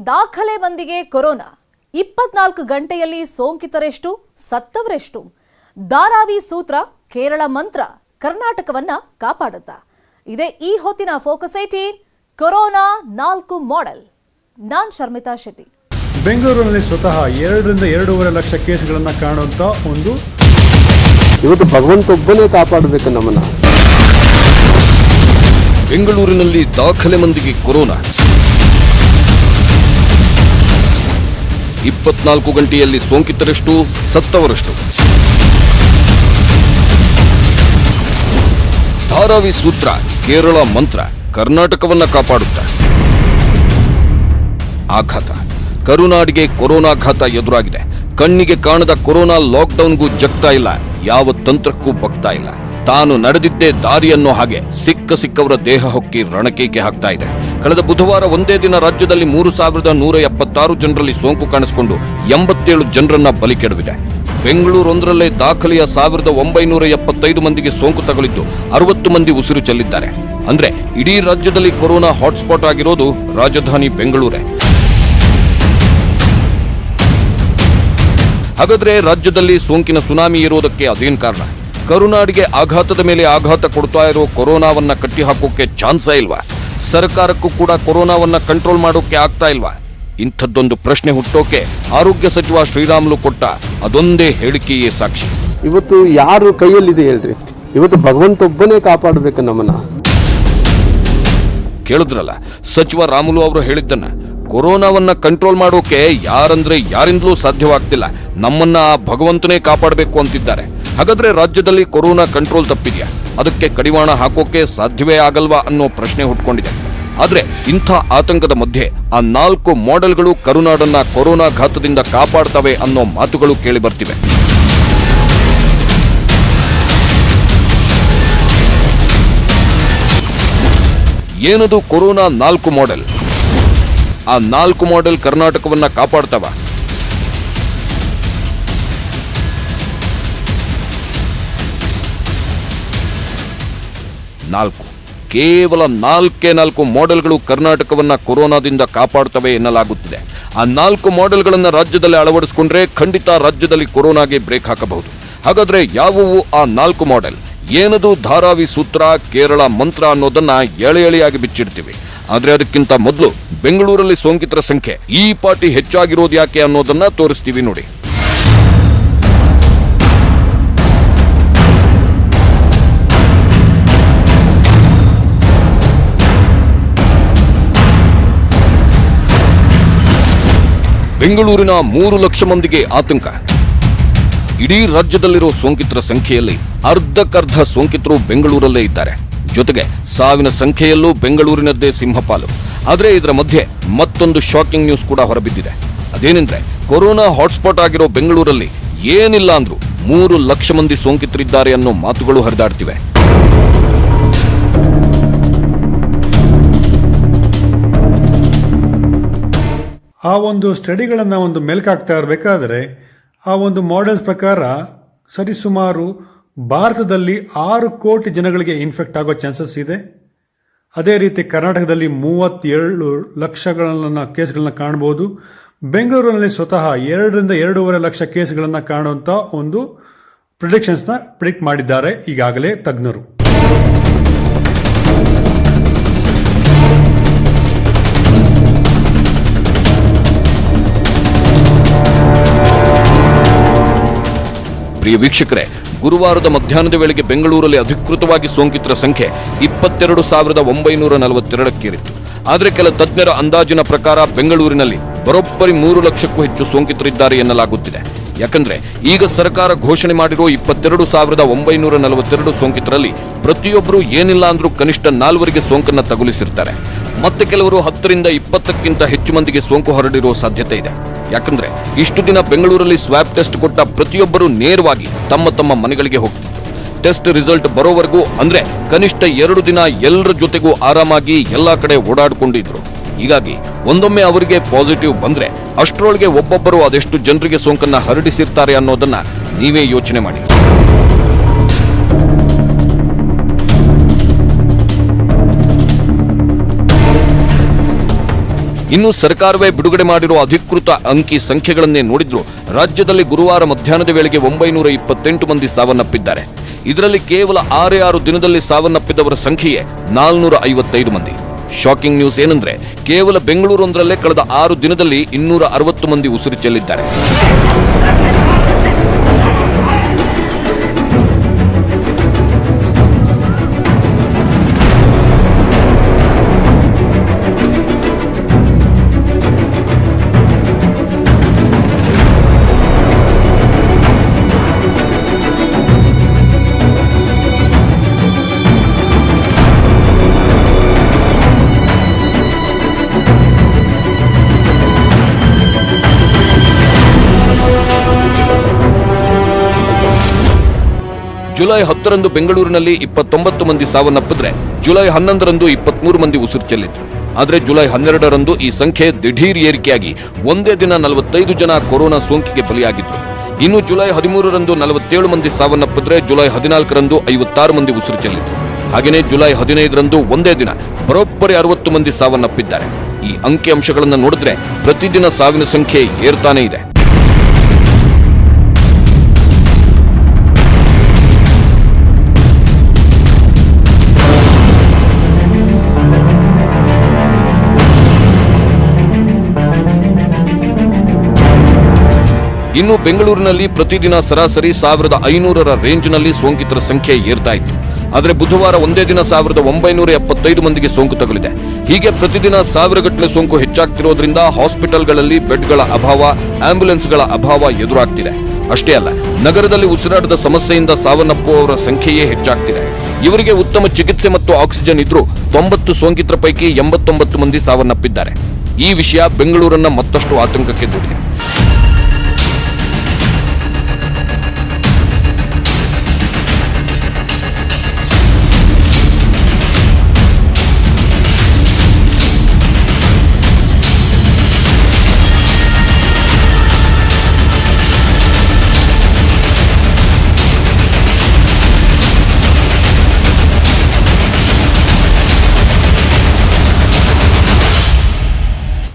ದಾಖಲೆ ಮಂದಿಗೆ ಕೊರೋನಾ 24 ಗಂಟೆಯಲ್ಲಿ ಸೋಂಕಿತರೆಷ್ಟು ಸತ್ತವರೆಷ್ಟು ಧಾರಾವಿ ಸೂತ್ರ ಕೇರಳ ಮಂತ್ರ ಕರ್ನಾಟಕವನ್ನ ಕಾಪಾಡುತ್ತಾ ಇದೇ ಈ ಹೊತ್ತಿನ ಫೋಕಸ್ 18 ಕೊರೋನಾ 4 ಮಾಡೆಲ್ ನಾನ್ ಶರ್ಮಿತಾ ಶೆಟ್ಟಿ ಬೆಂಗಳೂರಿನಲ್ಲಿ ಸ್ವತಃ 2 ರಿಂದ 2.5 ಲಕ್ಷ ಕೇಸ್ಗಳನ್ನು ಕಾಣುವಂತ ಒಂದು ಇವತ್ತು ಭಗವಂತ ಒಬ್ಬನೇ ಕಾಪಾಡಬೇಕು ನಮ್ಮನ್ನ ಬೆಂಗಳೂರಿನಲ್ಲಿ ದಾಖಲೆ ಮಂದಿಗೆ ಕೊರೋನಾ 24 ಗಂಟೆಯಲ್ಲಿ ಸೋಂಕಿತರೆಷ್ಟು ಸತ್ತವರೆಷ್ಟು ಧಾರಾವಿ ಸೂತ್ರ ಕೇರಳ ಮಂತ್ರ ಕರ್ನಾಟಕವನ್ನ ಕಾಪಾಡುತ್ತಾ ಆಘಾತ ಕರುನಾಡಿಗೆ ಕೊರೋನಾಘಾತ ಎದುರಾಗಿದೆ. ಕಣ್ಣಿಗೆ ಕಾಣದ ಕೊರೋನಾ ಲಾಕ್ಡೌನ್ಗೂ ಜಗ್ತಾ ಇಲ್ಲ, ಯಾವ ತಂತ್ರಕ್ಕೂ ಬಗ್ತಾ ಇಲ್ಲ. ತಾನು ನಡೆದಿದ್ದೇ ದಾರಿಯನ್ನೋ ಹಾಗೆ ಸಿಕ್ಕವರ ದೇಹ ಹೊಕ್ಕಿ ರಣಕೇಕೆ ಹಾಕ್ತಾ ಇದೆ. ಕಳೆದ ಬುಧವಾರ ಒಂದೇ ದಿನ ರಾಜ್ಯದಲ್ಲಿ 3176 ಜನರಲ್ಲಿ ಸೋಂಕು ಕಾಣಿಸಿಕೊಂಡು 87 ಜನರನ್ನ ಬಲಿ ಕೆಡವಿದೆ. ಬೆಂಗಳೂರೊಂದರಲ್ಲೇ ದಾಖಲೆಯ 1975 ಮಂದಿಗೆ ಸೋಂಕು ತಗುಲಿದ್ದು 60 ಮಂದಿ ಉಸಿರು ಚೆಲ್ಲಿದ್ದಾರೆ. ಅಂದ್ರೆ ಇಡೀ ರಾಜ್ಯದಲ್ಲಿ ಕೊರೋನಾ ಹಾಟ್ಸ್ಪಾಟ್ ಆಗಿರೋದು ರಾಜಧಾನಿ ಬೆಂಗಳೂರೇ. ಹಾಗಾದ್ರೆ ರಾಜ್ಯದಲ್ಲಿ ಸೋಂಕಿನ ಸುನಾಮಿ ಇರೋದಕ್ಕೆ ಅದೇನ್ ಕಾರಣ? ಕರುನಾಡಿಗೆ ಆಘಾತದ ಮೇಲೆ ಆಘಾತ ಕೊಡ್ತಾ ಇರೋ ಕೊರೋನಾವನ್ನ ಕಟ್ಟಿ ಹಾಕೋಕೆ ಚಾನ್ಸೇ ಇಲ್ವಾ? ಸರ್ಕಾರಕ್ಕೂ ಕೂಡ ಕೊರೋನಾವನ್ನ ಕಂಟ್ರೋಲ್ ಮಾಡೋಕೆ ಆಗ್ತಾ ಇಲ್ವಾ? ಇಂಥದ್ದೊಂದು ಪ್ರಶ್ನೆ ಹುಟ್ಟೋಕೆ ಆರೋಗ್ಯ ಸಚಿವ ಶ್ರೀರಾಮುಲು ಕೊಟ್ಟ ಅದೊಂದೇ ಹೇಳಿಕೆಯೇ ಸಾಕ್ಷಿ. ಇವತ್ತು ಯಾರು ಕೈಯಲ್ಲಿದೆ ಹೇಳ್ರಿ, ಇವತ್ತು ಭಗವಂತ ಒಬ್ಬನೇ ಕಾಪಾಡಬೇಕು ನಮ್ಮನ್ನ. ಕೇಳಿದ್ರಲ್ಲ ಸಚಿವ ರಾಮುಲು ಅವರು ಹೇಳಿದ್ದನ್ನ. ಕೊರೋನಾವನ್ನ ಕಂಟ್ರೋಲ್ ಮಾಡೋಕೆ ಯಾರಂದ್ರೆ ಯಾರಿಂದಲೂ ಸಾಧ್ಯವಾಗ್ತಿಲ್ಲ, ನಮ್ಮನ್ನ ಭಗವಂತನೇ ಕಾಪಾಡಬೇಕು ಅಂತಿದ್ದಾರೆ. ಹಾಗಾದ್ರೆ ರಾಜ್ಯದಲ್ಲಿ ಕೊರೋನಾ ಕಂಟ್ರೋಲ್ ತಪ್ಪಿದ್ಯಾ? ಅದಕ್ಕೆ ಕಡಿವಾಣ ಹಾಕೋಕೆ ಸಾಧ್ಯವೇ ಆಗಲ್ವಾ ಅನ್ನೋ ಪ್ರಶ್ನೆ ಹುಟ್ಕೊಂಡಿದೆ. ಆದ್ರೆ ಇಂಥ ಆತಂಕದ ಮಧ್ಯೆ ಆ 4 ಮಾಡೆಲ್ಗಳು ಕರುನಾಡನ್ನ ಕೊರೋನಾ ಘಾತದಿಂದ ಕಾಪಾಡ್ತವೆ ಅನ್ನೋ ಮಾತುಗಳು ಕೇಳಿ ಬರ್ತಿವೆ. ಏನದು ಕೊರೋನಾ 4 ಮಾಡೆಲ್? ಆ 4 ಮಾಡೆಲ್ ಕರ್ನಾಟಕವನ್ನ ಕಾಪಾಡ್ತವ? ಕೇವಲ 4 ಮಾಡೆಲ್ಗಳು ಕರ್ನಾಟಕವನ್ನ ಕೊರೋನಾದಿಂದ ಕಾಪಾಡ್ತವೆ ಎನ್ನಲಾಗುತ್ತಿದೆ. ಆ 4 ಮಾಡೆಲ್ಗಳನ್ನ ರಾಜ್ಯದಲ್ಲಿ ಅಳವಡಿಸಿಕೊಂಡ್ರೆ ಖಂಡಿತ ರಾಜ್ಯದಲ್ಲಿ ಕೊರೋನಾಗೆ ಬ್ರೇಕ್ ಹಾಕಬಹುದು. ಹಾಗಾದ್ರೆ ಯಾವುವು ಆ 4 ಮಾಡೆಲ್? ಏನದು ಧಾರಾವಿ ಸೂತ್ರ ಕೇರಳ ಮಂತ್ರ ಅನ್ನೋದನ್ನ ಎಳೆಯಾಗಿ ಬಿಚ್ಚಿಡ್ತೀವಿ. ಆದ್ರೆ ಅದಕ್ಕಿಂತ ಮೊದಲು ಬೆಂಗಳೂರಲ್ಲಿ ಸೋಂಕಿತರ ಸಂಖ್ಯೆ ಈ ಪಾಟಿ ಹೆಚ್ಚಾಗಿರೋದು ಯಾಕೆ ಅನ್ನೋದನ್ನ ತೋರಿಸ್ತೀವಿ ನೋಡಿ. ಬೆಂಗಳೂರಿನ 3 ಲಕ್ಷ ಮಂದಿಗೆ ಆತಂಕ. ಇಡೀ ರಾಜ್ಯದಲ್ಲಿರೋ ಸೋಂಕಿತರ ಸಂಖ್ಯೆಯಲ್ಲಿ ಅರ್ಧಕ್ಕರ್ಧ ಸೋಂಕಿತರು ಬೆಂಗಳೂರಲ್ಲೇ ಇದ್ದಾರೆ. ಜೊತೆಗೆ ಸಾವಿನ ಸಂಖ್ಯೆಯಲ್ಲೂ ಬೆಂಗಳೂರಿನದ್ದೇ ಸಿಂಹಪಾಲು. ಆದರೆ ಇದರ ಮಧ್ಯೆ ಮತ್ತೊಂದು ಶಾಕಿಂಗ್ ನ್ಯೂಸ್ ಕೂಡ ಹೊರಬಿದ್ದಿದೆ. ಅದೇನೆಂದ್ರೆ ಕೊರೋನಾ ಹಾಟ್ಸ್ಪಾಟ್ ಆಗಿರೋ ಬೆಂಗಳೂರಲ್ಲಿ ಏನಿಲ್ಲ ಅಂದ್ರೂ 3 ಲಕ್ಷ ಮಂದಿ ಸೋಂಕಿತರಿದ್ದಾರೆ ಅನ್ನೋ ಮಾತುಗಳು ಹರಿದಾಡ್ತಿವೆ. ಆ ಒಂದು ಸ್ಟಡಿಗಳನ್ನು ಒಂದು ಮೆಲ್ಕಾಗ್ತಾ ಇರಬೇಕಾದ್ರೆ ಆ ಒಂದು ಮಾಡೆಲ್ಸ್ ಪ್ರಕಾರ ಸರಿಸುಮಾರು ಭಾರತದಲ್ಲಿ 6 ಕೋಟಿ ಜನಗಳಿಗೆ ಇನ್ಫೆಕ್ಟ್ ಆಗೋ ಚಾನ್ಸಸ್ ಇದೆ. ಅದೇ ರೀತಿ ಕರ್ನಾಟಕದಲ್ಲಿ 37 ಲಕ್ಷಗಳನ್ನ ಕೇಸ್ಗಳನ್ನ ಕಾಣಬಹುದು. ಬೆಂಗಳೂರಿನಲ್ಲಿ ಸ್ವತಃ 2 ರಿಂದ 2.5 ಲಕ್ಷ ಕೇಸ್ಗಳನ್ನು ಕಾಣುವಂಥ ಒಂದು ಪ್ರಿಡಿಕ್ಷನ್ಸ್ನ ಪ್ರಿಡಿಕ್ಟ್ ಮಾಡಿದ್ದಾರೆ ಈಗಾಗಲೇ ತಜ್ಞರು. ಪ್ರಿಯ ವೀಕ್ಷಕರೇ, ಗುರುವಾರದ ಮಧ್ಯಾಹ್ನದ ವೇಳೆಗೆ ಬೆಂಗಳೂರಲ್ಲಿ ಅಧಿಕೃತವಾಗಿ ಸೋಂಕಿತರ ಸಂಖ್ಯೆ 22,942ಕ್ಕೇರಿತ್ತು. ಆದರೆ ಕೆಲ ತಜ್ಞರ ಅಂದಾಜಿನ ಪ್ರಕಾರ ಬೆಂಗಳೂರಿನಲ್ಲಿ ಬರೋಬ್ಬರಿ 3 ಲಕ್ಷಕ್ಕೂ ಹೆಚ್ಚು ಸೋಂಕಿತರಿದ್ದಾರೆ ಎನ್ನಲಾಗುತ್ತಿದೆ. ಯಾಕಂದ್ರೆ ಈಗ ಸರ್ಕಾರ ಘೋಷಣೆ ಮಾಡಿರೋ 22,942 ಸೋಂಕಿತರಲ್ಲಿ ಪ್ರತಿಯೊಬ್ಬರು ಏನಿಲ್ಲ ಅಂದ್ರೂ ಕನಿಷ್ಠ 4 ಸೋಂಕನ್ನ ತಗುಲಿಸಿರ್ತಾರೆ. ಮತ್ತೆ ಕೆಲವರು 10 ರಿಂದ 20ಕ್ಕಿಂತ ಹೆಚ್ಚು ಮಂದಿಗೆ ಸೋಂಕು ಹರಡಿರೋ ಸಾಧ್ಯತೆ ಇದೆ. ಯಾಕಂದ್ರೆ ಇಷ್ಟು ದಿನ ಬೆಂಗಳೂರಲ್ಲಿ ಸ್ವಾಬ್ ಟೆಸ್ಟ್ ಕೊಟ್ಟ ಪ್ರತಿಯೊಬ್ಬರು ನೇರವಾಗಿ ತಮ್ಮ ಮನೆಗಳಿಗೆ ಹೋಗ್ತಿದ್ರು. ಟೆಸ್ಟ್ ರಿಸಲ್ಟ್ ಬರೋವರೆಗೂ ಅಂದ್ರೆ ಕನಿಷ್ಠ 2 ದಿನ ಎಲ್ಲರ ಜೊತೆಗೂ ಆರಾಮಾಗಿ ಎಲ್ಲಾ ಕಡೆ ಓಡಾಡ್ಕೊಂಡಿದ್ರು. ಹೀಗಾಗಿ ಒಂದೊಮ್ಮೆ ಅವರಿಗೆ ಪಾಸಿಟಿವ್ ಬಂದ್ರೆ ಅಷ್ಟರೊಳಗೆ ಒಬ್ಬೊಬ್ಬರು ಅದೆಷ್ಟು ಜನರಿಗೆ ಸೋಂಕನ್ನ ಹರಡಿಸಿರ್ತಾರೆ ಅನ್ನೋದನ್ನ ನೀವೇ ಯೋಚನೆ ಮಾಡಿ. ಇನ್ನು ಸರ್ಕಾರವೇ ಬಿಡುಗಡೆ ಮಾಡಿರುವ ಅಧಿಕೃತ ಅಂಕಿ ಸಂಖ್ಯೆಗಳನ್ನೇ ನೋಡಿದ್ರು ರಾಜ್ಯದಲ್ಲಿ ಗುರುವಾರ ಮಧ್ಯಾಹ್ನದ ವೇಳೆಗೆ 928 ಮಂದಿ ಸಾವನ್ನಪ್ಪಿದ್ದಾರೆ. ಇದರಲ್ಲಿ ಕೇವಲ 6 ದಿನದಲ್ಲಿ ಸಾವನ್ನಪ್ಪಿದವರ ಸಂಖ್ಯೆಯೇ 455 ಮಂದಿ. ಶಾಕಿಂಗ್ ನ್ಯೂಸ್ ಏನಂದ್ರೆ ಕೇವಲ ಬೆಂಗಳೂರೊಂದರಲ್ಲೇ ಕಳೆದ 6 ದಿನದಲ್ಲಿ 260 ಮಂದಿ ಉಸಿರು ಚೆಲ್ಲಿದ್ದಾರೆ. ಜುಲೈ 10ರಂದು ಬೆಂಗಳೂರಿನಲ್ಲಿ 29 ಮಂದಿ ಸಾವನ್ನಪ್ಪಿದ್ರೆ ಜುಲೈ 11ರಂದು 23 ಮಂದಿ ಉಸಿರು ಚೆಲ್ಲಿದ್ರು. ಆದರೆ ಜುಲೈ 12ರಂದು ಈ ಸಂಖ್ಯೆ ದಿಢೀರ್ ಏರಿಕೆಯಾಗಿ ಒಂದೇ ದಿನ 45 ಜನ ಕೊರೋನಾ ಸೋಂಕಿಗೆ ಬಲಿಯಾಗಿದ್ರು. ಇನ್ನು ಜುಲೈ 13ರಂದು 47 ಮಂದಿ ಸಾವನ್ನಪ್ಪಿದ್ರೆ ಜುಲೈ 14ರಂದು 56 ಮಂದಿ ಉಸಿರು ಚೆಲ್ಲಿದ್ರು. ಹಾಗೆಯೇ ಜುಲೈ 15ರಂದು ಒಂದೇ ದಿನ ಬರೋಬ್ಬರಿ 60 ಮಂದಿ ಸಾವನ್ನಪ್ಪಿದ್ದಾರೆ. ಈ ಅಂಕಿ ಅಂಶಗಳನ್ನು ನೋಡಿದ್ರೆ ಪ್ರತಿದಿನ ಸಾವಿನ ಸಂಖ್ಯೆ ಏರ್ತಾನೆ ಇದೆ. ಇನ್ನು ಬೆಂಗಳೂರಿನಲ್ಲಿ ಪ್ರತಿದಿನ ಸರಾಸರಿ 1500ರ ರೇಂಜ್ನಲ್ಲಿ ಸೋಂಕಿತರ ಸಂಖ್ಯೆ ಏರ್ತಾ ಇತ್ತು. ಆದರೆ ಬುಧವಾರ ಒಂದೇ ದಿನ 1975 ಮಂದಿಗೆ ಸೋಂಕು ತಗುಲಿದೆ. ಹೀಗೆ ಪ್ರತಿದಿನ 1000 ಗಟ್ಟಲೆ ಸೋಂಕು ಹೆಚ್ಚಾಗ್ತಿರೋದ್ರಿಂದ ಹಾಸ್ಪಿಟಲ್ಗಳಲ್ಲಿ ಬೆಡ್ಗಳ ಅಭಾವ, ಆಂಬ್ಯುಲೆನ್ಸ್ಗಳ ಅಭಾವ ಎದುರಾಗ್ತಿದೆ. ಅಷ್ಟೇ ಅಲ್ಲ, ನಗರದಲ್ಲಿ ಉಸಿರಾಟದ ಸಮಸ್ಯೆಯಿಂದ ಸಾವನ್ನಪ್ಪುವವರ ಸಂಖ್ಯೆಯೇ ಹೆಚ್ಚಾಗ್ತಿದೆ. ಇವರಿಗೆ ಉತ್ತಮ ಚಿಕಿತ್ಸೆ ಮತ್ತು ಆಕ್ಸಿಜನ್ ಇದ್ರೂ 90 ಸೋಂಕಿತರ ಪೈಕಿ 89 ಮಂದಿ ಸಾವನ್ನಪ್ಪಿದ್ದಾರೆ. ಈ ವಿಷಯ ಬೆಂಗಳೂರನ್ನ ಮತ್ತಷ್ಟು ಆತಂಕಕ್ಕೆ ದೂಡಿದೆ.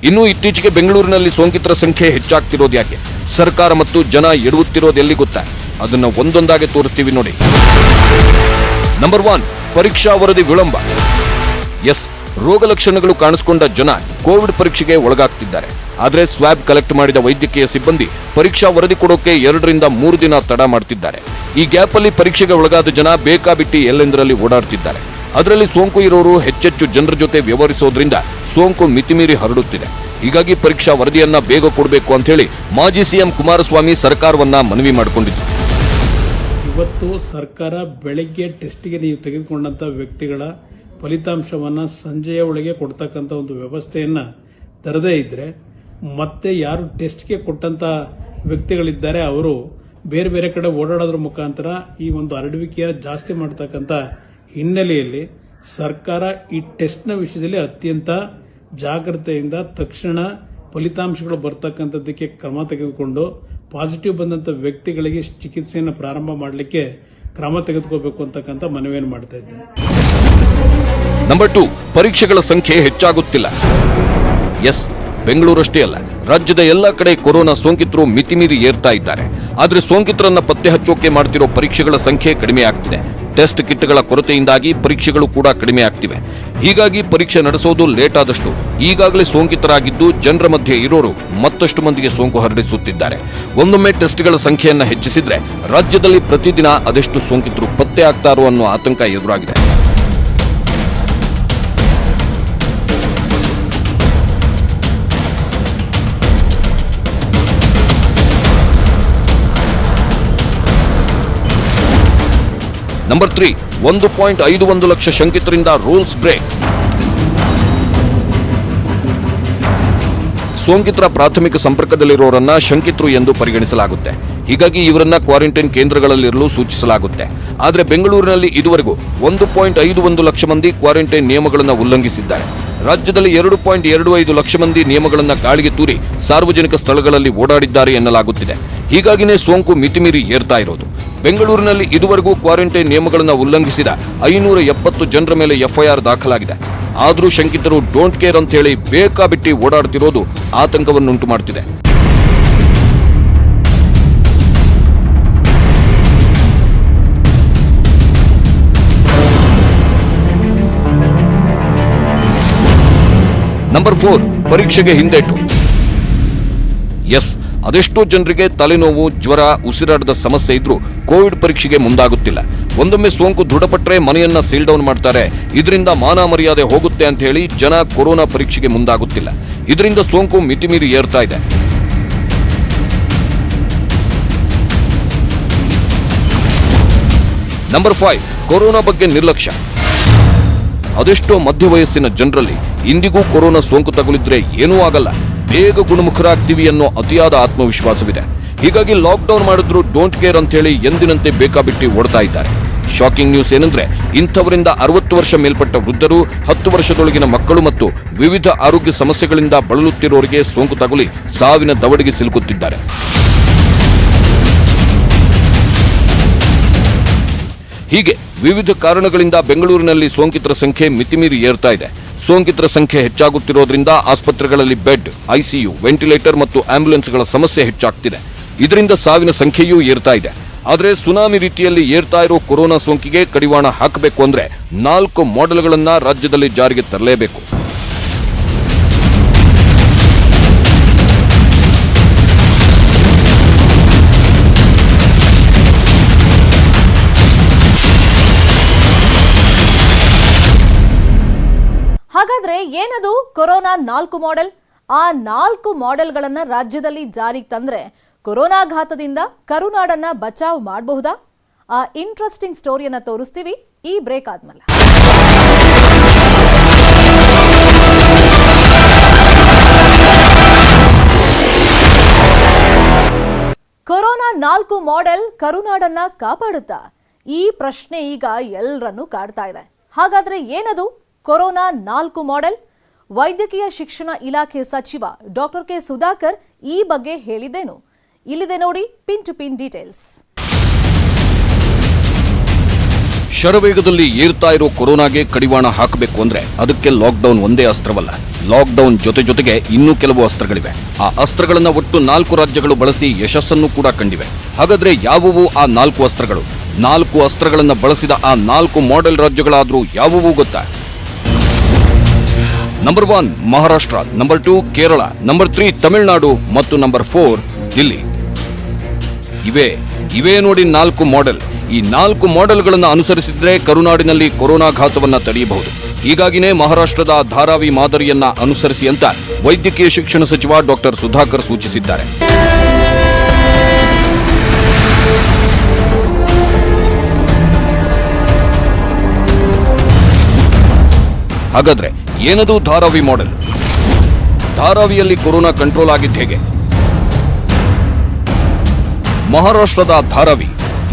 ಇನ್ನು ಇತ್ತೀಚೆಗೆ ಬೆಂಗಳೂರಿನಲ್ಲಿ ಸೋಂಕಿತರ ಸಂಖ್ಯೆ ಹೆಚ್ಚಾಗ್ತಿರೋದು ಯಾಕೆ? ಸರ್ಕಾರ ಮತ್ತು ಜನ ಎಡುತ್ತಿರೋದು ಎಲ್ಲಿ ಗೊತ್ತಾ? ಅದನ್ನ ಒಂದೊಂದಾಗಿ ತೋರಿಸ್ತೀವಿ ನೋಡಿ. ನಂಬರ್ 1, ಪರೀಕ್ಷಾ ವರದಿ ವಿಳಂಬ. ಎಸ್, ರೋಗ ಲಕ್ಷಣಗಳು ಕಾಣಿಸಿಕೊಂಡ ಜನ ಕೋವಿಡ್ ಪರೀಕ್ಷೆಗೆ ಒಳಗಾಗ್ತಿದ್ದಾರೆ. ಆದರೆ ಸ್ವಾಬ್ ಕಲೆಕ್ಟ್ ಮಾಡಿದ ವೈದ್ಯಕೀಯ ಸಿಬ್ಬಂದಿ ಪರೀಕ್ಷಾ ವರದಿ ಕೊಡೋಕೆ 2 ರಿಂದ 3 ದಿನ ತಡ ಮಾಡ್ತಿದ್ದಾರೆ. ಈ ಗ್ಯಾಪ್ ಅಲ್ಲಿ ಪರೀಕ್ಷೆಗೆ ಒಳಗಾದ ಜನ ಬೇಕಾಬಿಟ್ಟಿ ಎಲ್ಲೆಂದರಲ್ಲಿ ಓಡಾಡ್ತಿದ್ದಾರೆ. ಅದರಲ್ಲಿ ಸೋಂಕು ಇರೋರು ಹೆಚ್ಚೆಚ್ಚು ಜನರ ಜೊತೆ ವ್ಯವಹರಿಸೋದ್ರಿಂದ ಸೋಂಕು ಮಿತಿಮೀರಿ ಹರಡುತ್ತಿದೆ. ಹೀಗಾಗಿ ಪರೀಕ್ಷಾ ವರದಿಯನ್ನ ಬೇಗ ಕೊಡಬೇಕು ಅಂತ ಹೇಳಿ ಮಾಜಿ ಸಿಎಂ ಕುಮಾರಸ್ವಾಮಿ ಸರ್ಕಾರವನ್ನ ಮನವಿ ಮಾಡಿಕೊಂಡಿದ್ರು. ಇವತ್ತು ಸರ್ಕಾರ ಬೆಳಗ್ಗೆ ಟೆಸ್ಟ್ಗೆ ನೀವು ತೆಗೆದುಕೊಂಡಂತ ವ್ಯಕ್ತಿಗಳ ಫಲಿತಾಂಶವನ್ನ ಸಂಜೆಯ ಒಳಗೆ ಕೊಡ್ತಕ್ಕಂಥ ಒಂದು ವ್ಯವಸ್ಥೆಯನ್ನ ತರದೇ ಇದ್ರೆ ಮತ್ತೆ ಯಾರು ಟೆಸ್ಟ್ಗೆ ಕೊಟ್ಟಂತ ವ್ಯಕ್ತಿಗಳಿದ್ದಾರೆ ಅವರು ಬೇರೆ ಬೇರೆ ಕಡೆ ಓಡಾಡೋದ್ರ ಮುಖಾಂತರ ಈ ಒಂದು ಹರಡುವಿಕೆಯ ಜಾಸ್ತಿ ಮಾಡತಕ್ಕಂಥ ಹಿನ್ನೆಲೆಯಲ್ಲಿ ಸರ್ಕಾರ ಈ ಟೆಸ್ಟ್ನ ವಿಷಯದಲ್ಲಿ ಅತ್ಯಂತ ಜಾಗ್ರತೆಯಿಂದ ತಕ್ಷಣ ಫಲಿತಾಂಶಗಳು ಬರ್ತಕ್ಕಂಥದ್ದಕ್ಕೆ ಕ್ರಮ ತೆಗೆದುಕೊಂಡು ಪಾಸಿಟಿವ್ ಬಂದಂಥ ವ್ಯಕ್ತಿಗಳಿಗೆ ಚಿಕಿತ್ಸೆಯನ್ನು ಪ್ರಾರಂಭ ಮಾಡಲಿಕ್ಕೆ ಕ್ರಮ ತೆಗೆದುಕೋಬೇಕು ಅಂತಕ್ಕಂಥ ಮನವಿಯನ್ನು ಮಾಡ್ತಾ ಇದ್ದೇನೆ. ನಂಬರ್ 2, ಪರೀಕ್ಷೆಗಳ ಸಂಖ್ಯೆ ಹೆಚ್ಚಾಗುತ್ತಿಲ್ಲ. ಎಸ್, ಬೆಂಗಳೂರಷ್ಟೇ ಅಲ್ಲ, ರಾಜ್ಯದ ಎಲ್ಲ ಕಡೆ ಕೊರೋನಾ ಸೋಂಕಿತರು ಮಿತಿಮೀರಿ ಏರ್ತಾ ಇದ್ದಾರೆ. ಆದರೆ ಸೋಂಕಿತರನ್ನ ಪತ್ತೆ ಹಚ್ಚೋಕೆ ಮಾಡ್ತಿರೋ ಪರೀಕ್ಷೆಗಳ ಸಂಖ್ಯೆ ಕಡಿಮೆ ಆಗ್ತಿದೆ. ಟೆಸ್ಟ್ ಕಿಟ್ಗಳ ಕೊರತೆಯಿಂದಾಗಿ ಪರೀಕ್ಷೆಗಳು ಕೂಡ ಕಡಿಮೆ ಆಗ್ತಿವೆ. ಹೀಗಾಗಿ ಪರೀಕ್ಷೆ ನಡೆಸೋದು ಲೇಟ್ ಆದಷ್ಟು ಈಗಾಗಲೇ ಸೋಂಕಿತರಾಗಿದ್ದು ಜನರ ಮಧ್ಯೆ ಇರೋರು ಮತ್ತಷ್ಟು ಮಂದಿಗೆ ಸೋಂಕು ಹರಡಿಸುತ್ತಿದ್ದಾರೆ. ಒಂದೊಮ್ಮೆ ಟೆಸ್ಟ್ಗಳ ಸಂಖ್ಯೆಯನ್ನ ಹೆಚ್ಚಿಸಿದ್ರೆ ರಾಜ್ಯದಲ್ಲಿ ಪ್ರತಿದಿನ ಅದೆಷ್ಟು ಸೋಂಕಿತರು ಪತ್ತೆ ಆಗ್ತಾರೋ ಅನ್ನೋ ಆತಂಕ ಎದುರಾಗಿದೆ. ನಂಬರ್ 3, 1.51 ಲಕ್ಷ ಶಂಕಿತರಿಂದ ರೂಲ್ಸ್ ಬ್ರೇಕ್. ಸೋಂಕಿತರ ಪ್ರಾಥಮಿಕ ಸಂಪರ್ಕದಲ್ಲಿರೋರನ್ನ ಶಂಕಿತರು ಎಂದು ಪರಿಗಣಿಸಲಾಗುತ್ತೆ. ಹೀಗಾಗಿ ಇವರನ್ನ ಕ್ವಾರಂಟೈನ್ ಕೇಂದ್ರಗಳಲ್ಲಿರಲು ಸೂಚಿಸಲಾಗುತ್ತೆ. ಆದರೆ ಬೆಂಗಳೂರಿನಲ್ಲಿ ಇದುವರೆಗೂ 1.51 ಲಕ್ಷ ಮಂದಿ ಕ್ವಾರಂಟೈನ್ ನಿಯಮಗಳನ್ನು ಉಲ್ಲಂಘಿಸಿದ್ದಾರೆ. ರಾಜ್ಯದಲ್ಲಿ 2.25 ಲಕ್ಷ ಮಂದಿ ನಿಯಮಗಳನ್ನು ಗಾಳಿಗೆ ತೂರಿ ಸಾರ್ವಜನಿಕ ಸ್ಥಳಗಳಲ್ಲಿ ಓಡಾಡಿದ್ದಾರೆ ಎನ್ನಲಾಗುತ್ತಿದೆ. ಹೀಗಾಗಿನೇ ಸೋಂಕು ಮಿತಿಮೀರಿ ಏರ್ತಾ ಇರೋದು. ಬೆಂಗಳೂರಿನಲ್ಲಿ ಇದುವರೆಗೂ ಕ್ವಾರಂಟೈನ್ ನಿಯಮಗಳನ್ನು ಉಲ್ಲಂಘಿಸಿದ 570 ಜನರ ಮೇಲೆ ಎಫ್ಐಆರ್ ದಾಖಲಾಗಿದೆ. ಆದ್ರೂ ಶಂಕಿತರು ಡೋಂಟ್ ಕೇರ್ ಅಂತ ಹೇಳಿ ಬೇಕಾಬಿಟ್ಟಿ ಓಡಾಡ್ತಿರೋದು ಆತಂಕವನ್ನುಂಟು ಮಾಡ್ತಿದೆ. ನಂಬರ್ 4, ಪರೀಕ್ಷೆಗೆ ಹಿಂದೇಟು. ಎಸ್, ಅದೆಷ್ಟೋ ಜನರಿಗೆ ತಲೆನೋವು, ಜ್ವರ, ಉಸಿರಾಟದ ಸಮಸ್ಯೆ ಇದ್ರೂ ಕೋವಿಡ್ ಪರೀಕ್ಷೆಗೆ ಮುಂದಾಗುತ್ತಿಲ್ಲ. ಒಂದೊಮ್ಮೆ ಸೋಂಕು ದೃಢಪಟ್ಟರೆ ಮನೆಯನ್ನ ಸೀಲ್ ಡೌನ್ ಮಾಡ್ತಾರೆ. ಇದರಿಂದ ಮಾನ ಮರ್ಯಾದೆ ಹೋಗುತ್ತೆ ಅಂತ ಹೇಳಿ ಜನ ಕೊರೋನಾ ಪರೀಕ್ಷೆಗೆ ಮುಂದಾಗುತ್ತಿಲ್ಲ. ಇದರಿಂದ ಸೋಂಕು ಮಿತಿಮೀರಿ ಏರ್ತಾ ಇದೆ. ನಂಬರ್ 5, ಕೊರೋನಾ ಬಗ್ಗೆ ನಿರ್ಲಕ್ಷ್ಯ. ಅದೆಷ್ಟೋ ಮಧ್ಯವಯಸ್ಸಿನ ಜನರಲ್ಲಿ ಇಂದಿಗೂ ಕೊರೋನಾ ಸೋಂಕು ತಗುಲಿದ್ರೆ ಏನೂ ಆಗಲ್ಲ, ಬೇಗ ಗುಣಮುಖರಾಗ್ತೀವಿ ಅನ್ನೋ ಅತಿಯಾದ ಆತ್ಮವಿಶ್ವಾಸವಿದೆ. ಹೀಗಾಗಿ ಲಾಕ್ಡೌನ್ ಮಾಡಿದ್ರು ಡೋಂಟ್ ಕೇರ್ ಅಂತ ಹೇಳಿ ಎಂದಿನಂತೆ ಬೇಕಾಬಿಟ್ಟಿ ಓಡ್ತಾ ಇದ್ದಾರೆ. ಶಾಕಿಂಗ್ ನ್ಯೂಸ್ ಏನಂದ್ರೆ, ಇಂಥವರಿಂದ 60 ವರ್ಷ ಮೇಲ್ಪಟ್ಟ ವೃದ್ಧರು, 10 ವರ್ಷದೊಳಗಿನ ಮಕ್ಕಳು ಮತ್ತು ವಿವಿಧ ಆರೋಗ್ಯ ಸಮಸ್ಯೆಗಳಿಂದ ಬಳಲುತ್ತಿರೋರಿಗೆ ಸೋಂಕು ತಗುಲಿ ಸಾವಿನ ದವಡೆಗೆ ಸಿಲುಕುತ್ತಿದ್ದಾರೆ. ಹೀಗೆ ವಿವಿಧ ಕಾರಣಗಳಿಂದ ಬೆಂಗಳೂರಿನಲ್ಲಿ ಸೋಂಕಿತರ ಸಂಖ್ಯೆ ಮಿತಿಮೀರಿ ಏರ್ತಾ ಇದೆ. ಸೋಂಕಿತರ ಸಂಖ್ಯೆ ಹೆಚ್ಚಾಗುತ್ತಿರೋದ್ರಿಂದ ಆಸ್ಪತ್ರೆಗಳಲ್ಲಿ ಬೆಡ್, ಐಸಿಯು, ವೆಂಟಿಲೇಟರ್ ಮತ್ತು ಆಂಬ್ಯುಲೆನ್ಸ್ಗಳ ಸಮಸ್ಯೆ ಹೆಚ್ಚಾಗ್ತಿದೆ. ಇದರಿಂದ ಸಾವಿನ ಸಂಖ್ಯೆಯೂ ಏರ್ತಾ ಇದೆ. ಆದರೆ ಸುನಾಮಿ ರೀತಿಯಲ್ಲಿ ಏರ್ತಾ ಇರೋ ಕೊರೋನಾ ಸೋಂಕಿಗೆ ಕಡಿವಾಣ ಹಾಕಬೇಕು ಅಂದ್ರೆ 4 ಮಾಡೆಲ್ಗಳನ್ನ ರಾಜ್ಯದಲ್ಲಿ ಜಾರಿಗೆ ತರಲೇಬೇಕು. ಹಾಗಾದ್ರೆ ಏನದು ಕೊರೋನಾ 4 ಮಾಡೆಲ್? ಆ 4 ಮಾಡೆಲ್ಗಳನ್ನ ರಾಜ್ಯದಲ್ಲಿ ಜಾರಿಗೆ ತಂದ್ರೆ ಕೊರೋನಾ ಘಾತದಿಂದ ಕರುನಾಡನ್ನ ಬಚಾವ್ ಮಾಡಬಹುದಾ? ಆ ಇಂಟ್ರೆಸ್ಟಿಂಗ್ ಸ್ಟೋರಿಯನ್ನ ತೋರಿಸ್ತೀವಿ ಈ ಬ್ರೇಕ್ ಆದ್ಮೇಲೆ. ಕೊರೋನಾ 4 ಮಾಡೆಲ್ ಕರುನಾಡನ್ನ ಕಾಪಾಡುತ್ತಾ? ಈ ಪ್ರಶ್ನೆ ಈಗ ಎಲ್ಲರನ್ನೂ ಕಾಡ್ತಾ ಇದೆ. ಹಾಗಾದ್ರೆ ಏನದು ಕೊರೋನಾ 4 ಮಾಡೆಲ್? ವೈದ್ಯಕೀಯ ಶಿಕ್ಷಣ ಇಲಾಖೆ ಸಚಿವ ಡಾಕ್ಟರ್ ಕೆ ಸುಧಾಕರ್ ಈ ಬಗ್ಗೆ ಹೇಳಿದ್ದೇನು? ಇಲ್ಲಿದೆ ನೋಡಿ ಪಿನ್ ಟು ಪಿನ್ ಡೀಟೇಲ್ಸ್. ಶರವೇಗದಲ್ಲಿ ಏರ್ತಾ ಇರೋ ಕೊರೋನಾಗೆ ಕಡಿವಾಣ ಹಾಕಬೇಕು ಅಂದ್ರೆ ಅದಕ್ಕೆ ಲಾಕ್ಡೌನ್ ಒಂದೇ ಅಸ್ತ್ರವಲ್ಲ. ಲಾಕ್ಡೌನ್ ಜೊತೆಗೆ ಇನ್ನೂ ಕೆಲವು ಅಸ್ತ್ರಗಳಿವೆ. ಆ ಅಸ್ತ್ರಗಳನ್ನ ಒಟ್ಟು 4 ರಾಜ್ಯಗಳು ಬಳಸಿ ಯಶಸ್ಸನ್ನು ಕೂಡ ಕಂಡಿವೆ. ಹಾಗಾದ್ರೆ ಯಾವುವು ಆ 4 ಅಸ್ತ್ರಗಳು? 4 ಅಸ್ತ್ರಗಳನ್ನ ಬಳಸಿದ ಆ 4 ಮಾಡೆಲ್ ರಾಜ್ಯಗಳಾದ್ರೂ ಯಾವುವು ಗೊತ್ತಾ? Number 1 Maharashtra, number 2 Kerala, number 3 Tamil Nadu ಮತ್ತು ನಂಬರ್ 4 ದಿಲ್ಲಿ. ಇವೇ ನೋಡಿ 4 ಮಾಡೆಲ್. ಈ 4 ಮಾಡೆಲ್ಗಳನ್ನು ಅನುಸರಿಸಿದ್ರೆ ಕರುನಾಡಿನಲ್ಲಿ ಕೊರೋನಾ ಘಾತವನ್ನ ತಡೆಯಬಹುದು. ಹೀಗಾಗಿನೇ ಮಹಾರಾಷ್ಟ್ರದ ಧಾರಾವಿ ಮಾದರಿಯನ್ನ ಅನುಸರಿಸಿ ಅಂತ ವೈದ್ಯಕೀಯ ಶಿಕ್ಷಣ ಸಚಿವ ಡಾಕ್ಟರ್ ಸುಧಾಕರ್ ಸೂಚಿಸಿದ್ದಾರೆ. ಹಾಗಾದ್ರೆ ಏನದು ಧಾರಾವಿ ಮಾಡೆಲ್? ಧಾರಾವಿಯಲ್ಲಿ ಕೊರೋನಾ ಕಂಟ್ರೋಲ್ ಆಗಿದ್ದು ಹೇಗೆ? ಮಹಾರಾಷ್ಟ್ರದ ಧಾರಾವಿ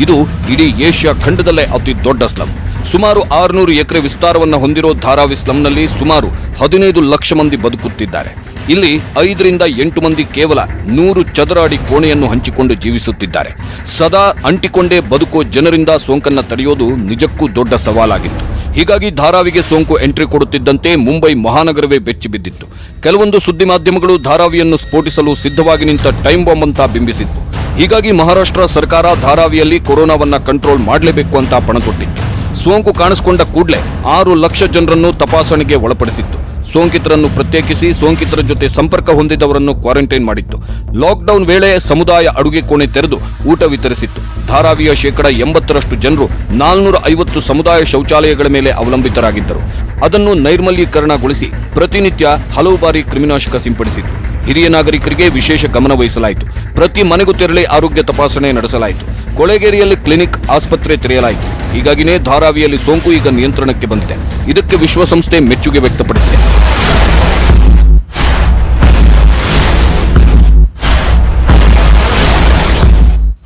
ಇದು ಇಡೀ ಏಷ್ಯಾ ಖಂಡದಲ್ಲೇ ಅತಿ ದೊಡ್ಡ ಸ್ಲಂ. ಸುಮಾರು 600 ಎಕರೆ ವಿಸ್ತಾರವನ್ನು ಹೊಂದಿರೋ ಧಾರಾವಿ ಸ್ಲಂನಲ್ಲಿ ಸುಮಾರು 15 ಲಕ್ಷ ಮಂದಿ ಬದುಕುತ್ತಿದ್ದಾರೆ. ಇಲ್ಲಿ 5 ರಿಂದ 8 ಮಂದಿ ಕೇವಲ 100 ಚದರ ಅಡಿ ಕೋಣೆಯನ್ನು ಹಂಚಿಕೊಂಡು ಜೀವಿಸುತ್ತಿದ್ದಾರೆ. ಸದಾ ಅಂಟಿಕೊಂಡೇ ಬದುಕೋ ಜನರಿಂದ ಸೋಂಕನ್ನ ತಡೆಯೋದು ನಿಜಕ್ಕೂ ದೊಡ್ಡ ಸವಾಲಾಗಿತ್ತು. ಹೀಗಾಗಿ ಧಾರಾವಿಗೆ ಸೋಂಕು ಎಂಟ್ರಿ ಕೊಡುತ್ತಿದ್ದಂತೆ ಮುಂಬೈ ಮಹಾನಗರವೇ ಬೆಚ್ಚಿ ಬಿದ್ದಿತ್ತು. ಕೆಲವೊಂದು ಸುದ್ದಿ ಮಾಧ್ಯಮಗಳು ಧಾರಾವಿಯನ್ನು ಸ್ಫೋಟಿಸಲು ಸಿದ್ಧವಾಗಿ ನಿಂತ ಟೈಮ್ ಬಾಂಬ್ ಅಂತ ಬಿಂಬಿಸಿತ್ತು. ಹೀಗಾಗಿ ಮಹಾರಾಷ್ಟ್ರ ಸರ್ಕಾರ ಧಾರಾವಿಯಲ್ಲಿ ಕೊರೋನಾವನ್ನ ಕಂಟ್ರೋಲ್ ಮಾಡಲೇಬೇಕು ಅಂತ ಪಣ ತೊಟ್ಟಿತ್ತು. ಸೋಂಕು ಕಾಣಿಸಿಕೊಂಡ ಕೂಡಲೇ 6 ಲಕ್ಷ ಜನರನ್ನು ತಪಾಸಣೆಗೆ ಒಳಪಡಿಸಿತ್ತು. ಸೋಂಕಿತರನ್ನು ಪ್ರತ್ಯೇಕಿಸಿ ಸೋಂಕಿತರ ಜೊತೆ ಸಂಪರ್ಕ ಹೊಂದಿದವರನ್ನು ಕ್ವಾರಂಟೈನ್ ಮಾಡಿತ್ತು. ಲಾಕ್ಡೌನ್ ವೇಳೆ ಸಮುದಾಯ ಅಡುಗೆ ಕೋಣೆ ತೆರೆದು ಊಟ ವಿತರಿಸಿತ್ತು. ಧಾರಾವಿಯ 80% ಜನರು 450 ಸಮುದಾಯ ಶೌಚಾಲಯಗಳ ಮೇಲೆ ಅವಲಂಬಿತರಾಗಿದ್ದರು. ಅದನ್ನು ನೈರ್ಮಲ್ಯೀಕರಣಗೊಳಿಸಿ ಪ್ರತಿನಿತ್ಯ ಹಲವು ಬಾರಿ ಕ್ರಿಮಿನಾಶಕ ಸಿಂಪಡಿಸಿತ್ತು. ಹಿರಿಯ ನಾಗರಿಕರಿಗೆ ವಿಶೇಷ ಗಮನ ವಹಿಸಲಾಯಿತು. ಪ್ರತಿ ಮನೆಗೂ ತೆರಳಿ ಆರೋಗ್ಯ ತಪಾಸಣೆ ನಡೆಸಲಾಯಿತು. ಕೊಳೆಗೇರಿಯಲ್ಲಿ ಕ್ಲಿನಿಕ್, ಆಸ್ಪತ್ರೆ ತೆರೆಯಲಾಯಿತು. ಹೀಗಾಗಿನೇ ಧಾರಾವಿಯಲ್ಲಿ ಸೋಂಕು ಈಗ ನಿಯಂತ್ರಣಕ್ಕೆ ಬಂದಿದೆ. ಇದಕ್ಕೆ ವಿಶ್ವಸಂಸ್ಥೆ ಮೆಚ್ಚುಗೆ ವ್ಯಕ್ತಪಡಿಸಿದೆ.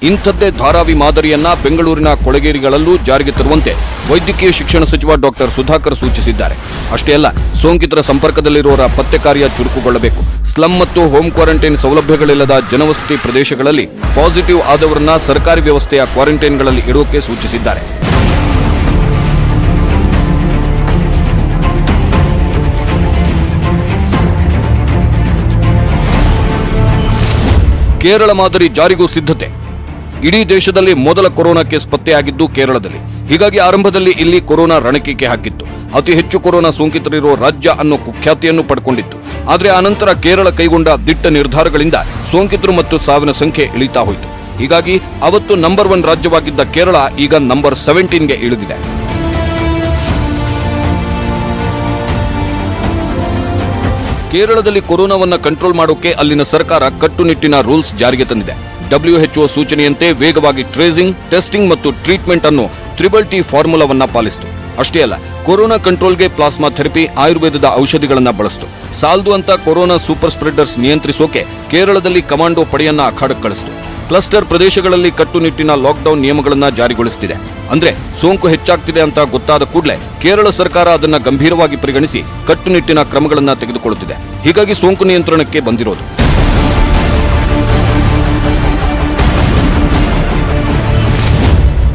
ಇಂಥದ್ದೇ ಧಾರಾವಿ ಮಾದರಿಯನ್ನ ಬೆಂಗಳೂರಿನ ಕೊಳೆಗೇರಿಗಳಲ್ಲೂ ಜಾರಿಗೆ ತರುವಂತೆ ವೈದ್ಯಕೀಯ ಶಿಕ್ಷಣ ಸಚಿವ ಡಾಕ್ಟರ್ ಸುಧಾಕರ್ ಸೂಚಿಸಿದ್ದಾರೆ. ಅಷ್ಟೇ ಅಲ್ಲ, ಸೋಂಕಿತರ ಸಂಪರ್ಕದಲ್ಲಿರುವವರ ಪತ್ತೆ ಕಾರ್ಯ ಚುರುಕುಗೊಳ್ಳಬೇಕು. ಸ್ಲಂ ಮತ್ತು ಹೋಮ್ ಕ್ವಾರಂಟೈನ್ ಸೌಲಭ್ಯಗಳಿಲ್ಲದ ಜನವಸತಿ ಪ್ರದೇಶಗಳಲ್ಲಿ ಪಾಸಿಟಿವ್ ಆದವರನ್ನ ಸರ್ಕಾರಿ ವ್ಯವಸ್ಥೆಯ ಕ್ವಾರಂಟೈನ್ಗಳಲ್ಲಿ ಇಡೋಕೆ ಸೂಚಿಸಿದ್ದಾರೆ. ಕೇರಳ ಮಾದರಿ ಜಾರಿಗೂ ಸಿದ್ಧತೆ. ಇಡೀ ದೇಶದಲ್ಲಿ ಮೊದಲ ಕೊರೋನಾ ಕೇಸ್ ಪತ್ತೆಯಾಗಿದ್ದು ಕೇರಳದಲ್ಲಿ. ಹೀಗಾಗಿ ಆರಂಭದಲ್ಲಿ ಇಲ್ಲಿ ಕೊರೋನಾ ರಣಕೀಕೆ ಹಾಕಿತ್ತು. ಅತಿ ಹೆಚ್ಚು ಕೊರೋನಾ ಸೋಂಕಿತರಿರುವ ರಾಜ್ಯ ಅನ್ನೋ ಕುಖ್ಯಾತಿಯನ್ನು ಪಡ್ಕೊಂಡಿತ್ತು. ಆದರೆ ಆನಂತರ ಕೇರಳ ಕೈಗೊಂಡ ದಿಟ್ಟ ನಿರ್ಧಾರಗಳಿಂದ ಸೋಂಕಿತರು ಮತ್ತು ಸಾವಿನ ಸಂಖ್ಯೆ ಇಳಿತಾ ಹೋಯಿತು. ಹೀಗಾಗಿ ಅವತ್ತು ನಂಬರ್ 1 ರಾಜ್ಯವಾಗಿದ್ದ ಕೇರಳ ಈಗ ನಂಬರ್ 17ಗೆ ಇಳಿದಿದೆ. ಕೇರಳದಲ್ಲಿ ಕೊರೋನಾವನ್ನ ಕಂಟ್ರೋಲ್ ಮಾಡೋಕೆ ಅಲ್ಲಿನ ಸರ್ಕಾರ ಕಟ್ಟುನಿಟ್ಟಿನ ರೂಲ್ಸ್ ಜಾರಿಗೆ ತಂದಿದೆ. WHO ಸೂಚನೆಯಂತೆ ವೇಗವಾಗಿ ಟ್ರೇಸಿಂಗ್, ಟೆಸ್ಟಿಂಗ್ ಮತ್ತು ಟ್ರೀಟ್ಮೆಂಟ್ ಅನ್ನು TTT ಫಾರ್ಮುಲಾವನ್ನ ಪಾಲಿಸಿತು. ಅಷ್ಟೇ ಅಲ್ಲ, ಕೊರೋನಾ ಕಂಟ್ರೋಲ್ಗೆ ಪ್ಲಾಸ್ಮಾ ಥೆರಪಿ, ಆಯುರ್ವೇದದ ಔಷಧಿಗಳನ್ನ ಬಳಸಿತು. ಸಾಲ್ದು ಅಂತ ಕೊರೋನಾ ಸೂಪರ್ ಸ್ಪ್ರೆಡರ್ಸ್ ನಿಯಂತ್ರಿಸೋಕೆ ಕೇರಳದಲ್ಲಿ ಕಮಾಂಡೋ ಪಡೆಯನ್ನ ಅಖಾಡಕ್ಕೆ ಕಳಿಸಿತು. ಕ್ಲಸ್ಟರ್ ಪ್ರದೇಶಗಳಲ್ಲಿ ಕಟ್ಟುನಿಟ್ಟಿನ ಲಾಕ್ಡೌನ್ ನಿಯಮಗಳನ್ನ ಜಾರಿಗೊಳಿಸುತ್ತಿದೆ. ಅಂದ್ರೆ ಸೋಂಕು ಹೆಚ್ಚಾಗ್ತಿದೆ ಅಂತ ಗೊತ್ತಾದ ಕೂಡಲೇ ಕೇರಳ ಸರ್ಕಾರ ಅದನ್ನ ಗಂಭೀರವಾಗಿ ಪರಿಗಣಿಸಿ ಕಟ್ಟುನಿಟ್ಟಿನ ಕ್ರಮಗಳನ್ನ ತೆಗೆದುಕೊಳ್ಳುತ್ತಿದೆ. ಹೀಗಾಗಿ ಸೋಂಕು ನಿಯಂತ್ರಣಕ್ಕೆ ಬಂದಿರೋದು.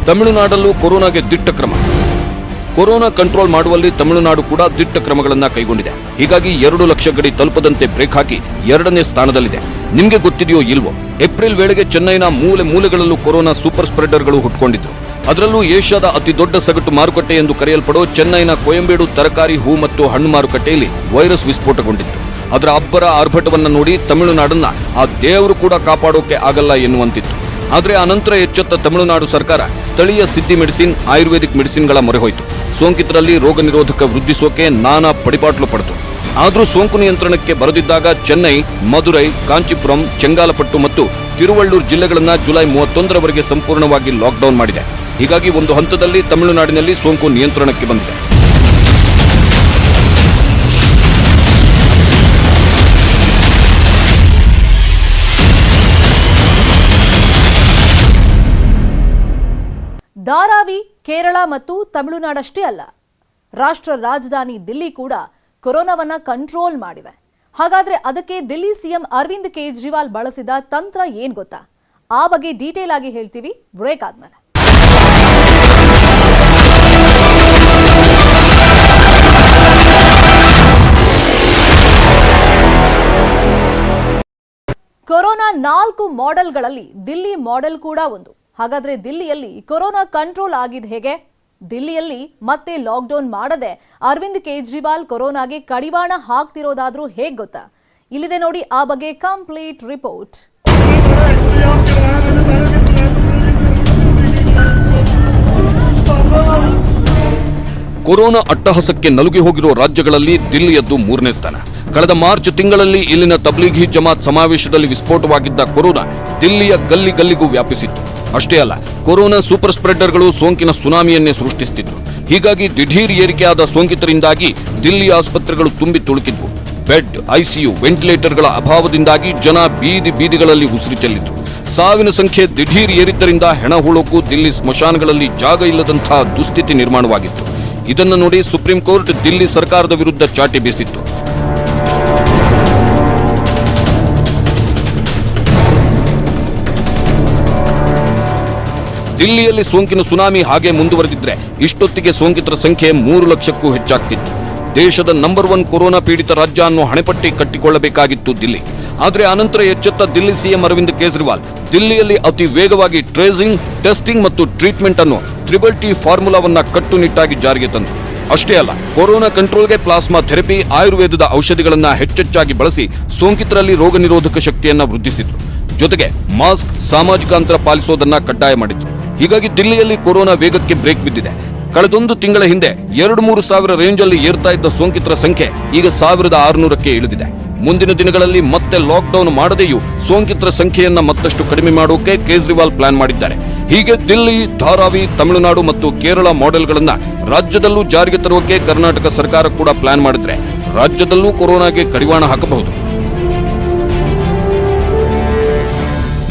ತಮಿಳುನಾಡಲ್ಲೂ ಕೊರೋನಾಗೆ ದಿಟ್ಟ ಕ್ರಮ. ಕೊರೋನಾ ಕಂಟ್ರೋಲ್ ಮಾಡುವಲ್ಲಿ ತಮಿಳುನಾಡು ಕೂಡ ದಿಟ್ಟ ಕ್ರಮಗಳನ್ನ ಕೈಗೊಂಡಿದೆ. ಹೀಗಾಗಿ 2 ಲಕ್ಷ ಗಡಿ ತಲುಪದಂತೆ ಬ್ರೇಕ್ ಹಾಕಿ 2ನೇ ಸ್ಥಾನದಲ್ಲಿದೆ. ನಿಮ್ಗೆ ಗೊತ್ತಿದೆಯೋ ಇಲ್ವೋ, ಏಪ್ರಿಲ್ ವೇಳೆಗೆ ಚೆನ್ನೈನ ಮೂಲೆ ಮೂಲೆಗಳಲ್ಲೂ ಕೊರೋನಾ ಸೂಪರ್ ಸ್ಪ್ರೆಡರ್ಗಳು ಹುಟ್ಕೊಂಡಿದ್ರು. ಅದರಲ್ಲೂ ಏಷ್ಯಾದ ಅತಿ ದೊಡ್ಡ ಸಗಟು ಮಾರುಕಟ್ಟೆ ಎಂದು ಕರೆಯಲ್ಪಡೋ ಚೆನ್ನೈನ ಕೊಯಂಬೇಡು ತರಕಾರಿ, ಹೂ ಮತ್ತು ಹಣ್ಣು ಮಾರುಕಟ್ಟೆಯಲ್ಲಿ ವೈರಸ್ ವಿಸ್ಫೋಟಗೊಂಡಿತ್ತು. ಅದರ ಅಬ್ಬರ ಆರ್ಭಟವನ್ನ ನೋಡಿ ತಮಿಳುನಾಡನ್ನ ಆ ದೇವರು ಕೂಡ ಕಾಪಾಡೋಕೆ ಆಗಲ್ಲ ಎನ್ನುವಂತಿತ್ತು. ಆದರೆ ಅನಂತರ ಎಚ್ಚೆತ್ತ ತಮಿಳುನಾಡು ಸರ್ಕಾರ ಸ್ಥಳೀಯ ಸಿದ್ಧಿ ಮೆಡಿಸಿನ್, ಆಯುರ್ವೇದಿಕ್ ಮೆಡಿಸಿನ್ಗಳ ಮೊರೆ ಹೋಯಿತು. ಸೋಂಕಿತರಲ್ಲಿ ರೋಗ ನಿರೋಧಕ ವೃದ್ಧಿಸೋಕೆ ನಾನಾ ಪಡಿಪಾಟ್ಲು ಪಡೆತು. ಆದರೂ ಸೋಂಕು ನಿಯಂತ್ರಣಕ್ಕೆ ಬರದಿದ್ದಾಗ ಚೆನ್ನೈ, ಮದುರೈ, ಕಾಂಚೀಪುರಂ, ಚೆಂಗಾಲಪಟ್ಟು ಮತ್ತು ತಿರುವಳ್ಳೂರು ಜಿಲ್ಲೆಗಳನ್ನು ಜುಲೈ 31ರವರೆಗೆ ಸಂಪೂರ್ಣವಾಗಿ ಲಾಕ್ಡೌನ್ ಮಾಡಿದೆ. ಹೀಗಾಗಿ ಒಂದು ಹಂತದಲ್ಲಿ ತಮಿಳುನಾಡಿನಲ್ಲಿ ಸೋಂಕು ನಿಯಂತ್ರಣಕ್ಕೆ ಬಂದಿದೆ. ಧಾರಾವಿ, ಕೇರಳ ಮತ್ತು ತಮಿಳುನಾಡಷ್ಟೇ ಅಲ್ಲ, ರಾಷ್ಟ್ರ ರಾಜಧಾನಿ ದಿಲ್ಲಿ ಕೂಡ ಕೊರೋನಾವನ್ನ ಕಂಟ್ರೋಲ್ ಮಾಡಿದೆ. ಹಾಗಾದ್ರೆ ಅದಕ್ಕೆ ದಿಲ್ಲಿ ಸಿಎಂ ಅರವಿಂದ್ ಕೇಜ್ರಿವಾಲ್ ಬಳಸಿದ ತಂತ್ರ ಏನ್ ಗೊತ್ತಾ? ಆ ಬಗ್ಗೆ ಡೀಟೇಲ್ ಆಗಿ ಹೇಳ್ತೀವಿ ಬ್ರೇಕ್ ಆದ್ಮೇಲೆ. ಕೊರೋನಾ 4 ಮಾಡೆಲ್ಗಳಲ್ಲಿ ದಿಲ್ಲಿ ಮಾಡೆಲ್ ಕೂಡ ಒಂದು. ಹಾಗಾದ್ರೆ ದಿಲ್ಲಿಯಲ್ಲಿ ಕೊರೋನಾ ಕಂಟ್ರೋಲ್ ಆಗಿದ್ ಹೇಗೆ? ದಿಲ್ಲಿಯಲ್ಲಿ ಮತ್ತೆ ಲಾಕ್ಡೌನ್ ಮಾಡದೆ ಅರವಿಂದ್ ಕೇಜ್ರಿವಾಲ್ ಕೊರೋನಾಗೆ ಕಡಿವಾಣ ಹಾಕ್ತಿರೋದಾದ್ರೂ ಹೇಗ್ ಗೊತ್ತಾ? ಇಲ್ಲಿದೆ ನೋಡಿ ಆ ಬಗ್ಗೆ ಕಂಪ್ಲೀಟ್ ರಿಪೋರ್ಟ್. ಕೊರೋನಾ ಅಟ್ಟಹಾಸಕ್ಕೆ ನಲುಗಿ ಹೋಗಿರುವ ರಾಜ್ಯಗಳಲ್ಲಿ ದಿಲ್ಲಿಯದ್ದು 3ನೇ ಸ್ಥಾನ. ಕಳೆದ ಮಾರ್ಚ್ ತಿಂಗಳಲ್ಲಿ ಇಲ್ಲಿನ ತಬ್ಲೀಘಿ ಜಮಾತ್ ಸಮಾವೇಶದಲ್ಲಿ ವಿಸ್ಫೋಟವಾಗಿದ್ದ ಕೊರೋನಾ ದಿಲ್ಲಿಯ ಗಲ್ಲಿ ಗಲ್ಲಿಗೂ ವ್ಯಾಪಿಸಿತ್ತು. ಅಷ್ಟೇ ಅಲ್ಲ, ಕೊರೋನಾ ಸೂಪರ್ ಸ್ಪ್ರೆಡರ್ಗಳು ಸೋಂಕಿನ ಸುನಾಮಿಯನ್ನೇ ಸೃಷ್ಟಿಸುತ್ತಿದ್ರು. ಹೀಗಾಗಿ ದಿಢೀರ್ ಏರಿಕೆಯಾದ ಸೋಂಕಿತರಿಂದಾಗಿ ದಿಲ್ಲಿ ಆಸ್ಪತ್ರೆಗಳು ತುಂಬಿ ತುಳುಕಿದ್ವು. ಬೆಡ್, ಐಸಿಯು, ವೆಂಟಿಲೇಟರ್ಗಳ ಅಭಾವದಿಂದಾಗಿ ಜನ ಬೀದಿ ಬೀದಿಗಳಲ್ಲಿ ಉಸಿರು ಚೆಲ್ಲಿದ್ರು. ಸಾವಿನ ಸಂಖ್ಯೆ ದಿಢೀರ್ ಏರಿದ್ದರಿಂದ ಹೆಣ ಹೂಳೋಕ್ಕೂ ದಿಲ್ಲಿ ಸ್ಮಶಾನಗಳಲ್ಲಿ ಜಾಗ ಇಲ್ಲದಂತಹ ದುಸ್ಥಿತಿ ನಿರ್ಮಾಣವಾಗಿತ್ತು. ಇದನ್ನು ನೋಡಿ ಸುಪ್ರೀಂ ಕೋರ್ಟ್ ದಿಲ್ಲಿ ಸರ್ಕಾರದ ವಿರುದ್ಧ ಚಾಟಿ ಬೀಸಿತ್ತು. ದಿಲ್ಲಿಯಲ್ಲಿ ಸೋಂಕಿನ ಸುನಾಮಿ ಹಾಗೆ ಮುಂದುವರೆದಿದ್ರೆ ಇಷ್ಟೊತ್ತಿಗೆ ಸೋಂಕಿತರ ಸಂಖ್ಯೆ 3 ಲಕ್ಷಕ್ಕೂ ಹೆಚ್ಚಾಗ್ತಿತ್ತು. ದೇಶದ ನಂಬರ್ 1 ಕೊರೋನಾ ಪೀಡಿತ ರಾಜ್ಯ ಅನ್ನೋ ಹಣೆಪಟ್ಟಿ ಕಟ್ಟಿಕೊಳ್ಳಬೇಕಾಗಿತ್ತು ದಿಲ್ಲಿ. ಆದರೆ ಅನಂತರ ಎಚ್ಚೆತ್ತ ದಿಲ್ಲಿ ಸಿಎಂ ಅರವಿಂದ್ ಕೇಜ್ರಿವಾಲ್ ದಿಲ್ಲಿಯಲ್ಲಿ ಅತಿ ವೇಗವಾಗಿ ಟ್ರೇಸಿಂಗ್, ಟೆಸ್ಟಿಂಗ್ ಮತ್ತು ಟ್ರೀಟ್ಮೆಂಟ್ ಅನ್ನು TTT ಫಾರ್ಮುಲಾವನ್ನ ಕಟ್ಟುನಿಟ್ಟಾಗಿ ಜಾರಿಗೆ ತಂದರು. ಅಷ್ಟೇ ಅಲ್ಲ, ಕೊರೋನಾ ಕಂಟ್ರೋಲ್ಗೆ ಪ್ಲಾಸ್ಮಾ ಥೆರಪಿ, ಆಯುರ್ವೇದದ ಔಷಧಿಗಳನ್ನ ಹೆಚ್ಚೆಚ್ಚಾಗಿ ಬಳಸಿ ಸೋಂಕಿತರಲ್ಲಿ ರೋಗ ನಿರೋಧಕ ಶಕ್ತಿಯನ್ನ ವೃದ್ಧಿಸಿದ್ರು. ಜೊತೆಗೆ ಮಾಸ್ಕ್, ಸಾಮಾಜಿಕ ಅಂತರ ಪಾಲಿಸೋದನ್ನ ಕಡ್ಡಾಯ ಮಾಡಿದ್ರು. ಹೀಗಾಗಿ ದಿಲ್ಲಿಯಲ್ಲಿ ಕೊರೋನಾ ವೇಗಕ್ಕೆ ಬ್ರೇಕ್ ಬಿದ್ದಿದೆ. ಕಳೆದೊಂದು ತಿಂಗಳ ಹಿಂದೆ 2-3 ಸಾವಿರ ರೇಂಜಲ್ಲಿ ಏರ್ತಾ ಇದ್ದ ಸೋಂಕಿತರ ಸಂಖ್ಯೆ ಈಗ 1600ಕ್ಕೆ ಇಳಿದಿದೆ. ಮುಂದಿನ ದಿನಗಳಲ್ಲಿ ಮತ್ತೆ ಲಾಕ್ಡೌನ್ ಮಾಡದೆಯೂ ಸೋಂಕಿತರ ಸಂಖ್ಯೆಯನ್ನ ಮತ್ತಷ್ಟು ಕಡಿಮೆ ಮಾಡೋಕೆ ಕೇಜ್ರಿವಾಲ್ ಪ್ಲಾನ್ ಮಾಡಿದ್ದಾರೆ. ಹೀಗೆ ದಿಲ್ಲಿ, ಧಾರಾವಿ, ತಮಿಳುನಾಡು ಮತ್ತು ಕೇರಳ ಮಾಡೆಲ್ಗಳನ್ನ ರಾಜ್ಯದಲ್ಲೂ ಜಾರಿಗೆ ತರುವಕ್ಕೆ ಕರ್ನಾಟಕ ಸರ್ಕಾರ ಕೂಡ ಪ್ಲಾನ್ ಮಾಡಿದ್ರೆ ರಾಜ್ಯದಲ್ಲೂ ಕೊರೋನಾಗೆ ಕಡಿವಾಣ ಹಾಕಬಹುದು.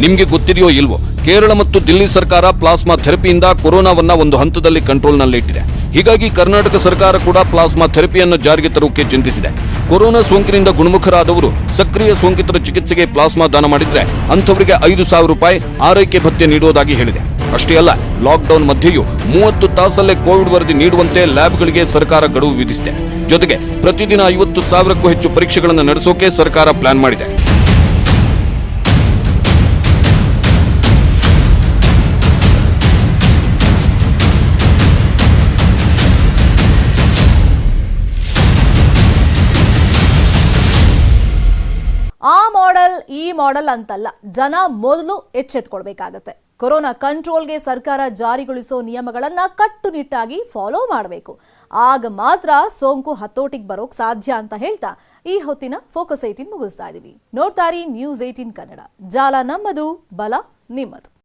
ನಿಮ್ಗೆ ಗೊತ್ತಿದೆಯೋ ಇಲ್ವೋ, ಕೇರಳ ಮತ್ತು ದಿಲ್ಲಿ ಸರ್ಕಾರ ಪ್ಲಾಸ್ಮಾ ಥೆರಪಿಯಿಂದ ಕೊರೋನಾವನ್ನ ಒಂದು ಹಂತದಲ್ಲಿ ಕಂಟ್ರೋಲ್ನಲ್ಲಿಟ್ಟಿದೆ. ಹೀಗಾಗಿ ಕರ್ನಾಟಕ ಸರ್ಕಾರ ಕೂಡ ಪ್ಲಾಸ್ಮಾ ಥೆರಪಿಯನ್ನು ಜಾರಿಗೆ ತರುವುದಕ್ಕೆ ಚಿಂತಿಸಿದೆ. ಕೊರೋನಾ ಸೋಂಕಿನಿಂದ ಗುಣಮುಖರಾದವರು ಸಕ್ರಿಯ ಸೋಂಕಿತರ ಚಿಕಿತ್ಸೆಗೆ ಪ್ಲಾಸ್ಮಾ ದಾನ ಮಾಡಿದ್ರೆ ಅಂಥವರಿಗೆ 5,000 ರೂಪಾಯಿ ಆರೈಕೆ ಭತ್ಯೆ ನೀಡುವುದಾಗಿ ಹೇಳಿದೆ. ಅಷ್ಟೇ ಅಲ್ಲ, ಲಾಕ್ಡೌನ್ ಮಧ್ಯೆಯೂ 30 ತಾಸಲ್ಲೇ ಕೋವಿಡ್ ವರದಿ ನೀಡುವಂತೆ ಲ್ಯಾಬ್ಗಳಿಗೆ ಸರ್ಕಾರ ಗಡುವು ವಿಧಿಸಿದೆ. ಜೊತೆಗೆ ಪ್ರತಿದಿನ 50,000ಕ್ಕೂ ಹೆಚ್ಚು ಪರೀಕ್ಷೆಗಳನ್ನು ನಡೆಸೋಕೆ ಸರ್ಕಾರ ಪ್ಲಾನ್ ಮಾಡಿದೆ. ಈ ಮಾಡೆಲ್ ಅಂತಲ್ಲ, ಜನ ಮೊದಲು ಎಚ್ಚೆತ್ಕೊಳ್ಬೇಕಾಗತ್ತೆ. ಕೊರೋನಾ ಕಂಟ್ರೋಲ್ಗೆ ಸರ್ಕಾರ ಜಾರಿಗೊಳಿಸೋ ನಿಯಮಗಳನ್ನ ಕಟ್ಟುನಿಟ್ಟಾಗಿ ಫಾಲೋ ಮಾಡಬೇಕು. ಆಗ ಮಾತ್ರ ಸೋಂಕು ಹತೋಟಿಗೆ ಬರೋಕ್ ಸಾಧ್ಯ ಅಂತ ಹೇಳ್ತಾ ಈ ಹೊತ್ತಿನ ಫೋಕಸ್ 18 ಮುಗಿಸ್ತಾ ಇದೀವಿ. ನೋಡ್ತಾರಿ ನ್ಯೂಸ್ 18 ಕನ್ನಡ. ಜಾಲ ನಮ್ಮದು, ಬಲ ನಿಮ್ಮದು.